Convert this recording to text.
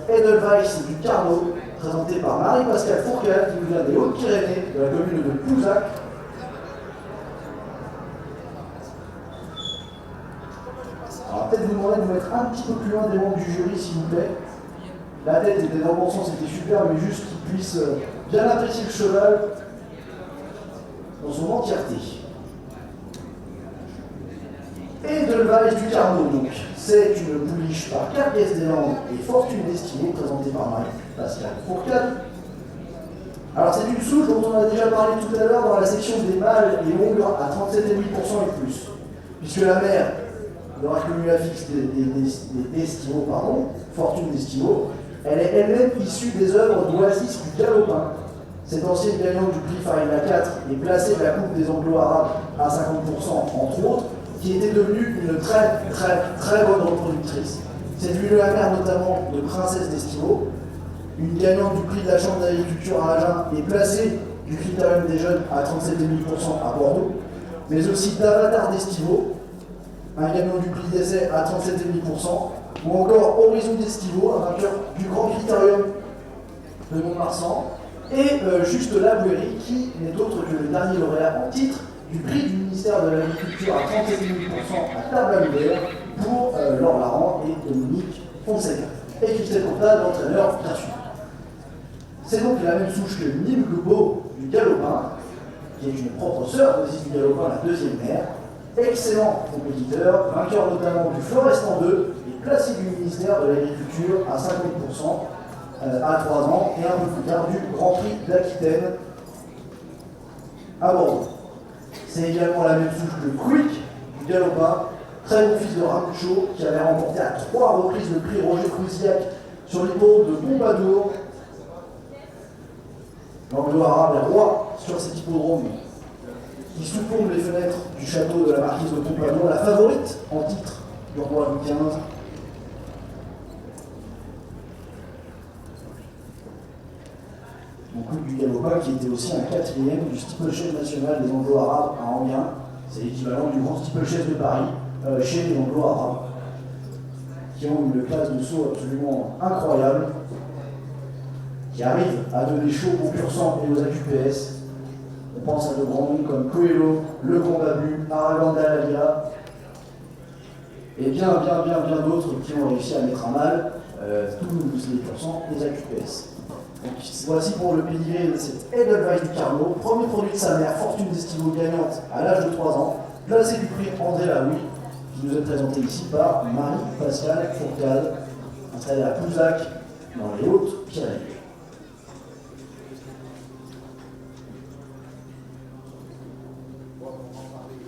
Edelweiss du Carnot, présenté par Marie-Pascale Fourcade, qui nous vient des Hautes-Pyrénées, de la commune de Plouzac. Alors peut-être vous demander de vous mettre un petit peu plus loin des membres du jury, s'il vous plaît. La tête était dans le bon sens, c'était super, mais juste qu'ils puissent bien apprécier le cheval dans son entièreté. Edelweiss du Carnot, donc, c'est une pouliche par Carcasse des Landes et Fortune d'Estimaux, présentée par Marie-Pascale Fourcade. Alors c'est une souche dont on a déjà parlé tout à l'heure dans la section des mâles et ongles à 37,5% et plus, puisque la mère, leur accumulat fixe des Destimaux, Fortune d'Estimaux, elle est elle-même issue des œuvres d'Oasis du Galopin. Cette ancienne gagnante du prix Farina 4 est placée de la Coupe des Anglo-Arabes à 50%, entre autres, qui était devenue une très bonne reproductrice. C'est devenu la mère notamment de Princesse d'Estimaux, une gagnante du prix de la Chambre d'agriculture à Agen et placée du Critérium des jeunes à 37,5% à Bordeaux, mais aussi d'Avatar d'Estimaux, un gagnant du prix d'essai à 37,5%, ou encore Horizon d'Estimaux, un vainqueur du Grand Critérium de Mont-de-Marsan, et Juste la Bouérie, qui n'est autre que le dernier lauréat en titre du prix du ministère de l'Agriculture à 37,5% à Tarbes-la-Loubert pour Laure Laurent et Dominique Fonseca. Et Christelle Courtade, l'entraîneur, bien sûr. C'est donc la même souche que Nîmes Gloubeau du Galopin, qui est une propre sœur aussi du Galopin, la deuxième mère. Excellent compétiteur, vainqueur notamment du Florestan 2 et placé du ministère de l'Agriculture à 50% à 3 ans et un peu plus tard du Grand Prix d'Aquitaine à Bordeaux. C'est également la même souche que Quick du Galopin, très bon fils de Ramucho, qui avait remporté à 3 reprises le prix Roger Crousillac sur l'hippodrome de Pompadour. L'Anglo-Arabe est roi sur cet hippodrome qui surplombe les fenêtres du château de la marquise de Pompadour, la favorite en titre du roi Louis XV. Donc Coupe du Galopin qui était aussi un 4e du steeplechase national des Anglo-Arabes à Amiens. C'est l'équivalent du grand steeplechase de Paris chez les Anglo-Arabes, qui ont une classe de saut absolument incroyable, qui arrive à donner chaud aux pur sang et aux AQPS. On pense à de grands noms comme Coelho, Le Grand Babu, Aragon Dalalia, et bien d'autres qui ont réussi à mettre à mal tous les pur sang et les AQPS. Donc, voici pour le pédigré de cet Edelweiss du Carnot, premier produit de sa mère, Fortune d'Estimaux, gagnante à l'âge de 3 ans, placé du prix André Laoui, qui nous est présenté ici par Marie-Pascale Fourcade, installée à Plouzac, dans les Hautes-Pyrénées.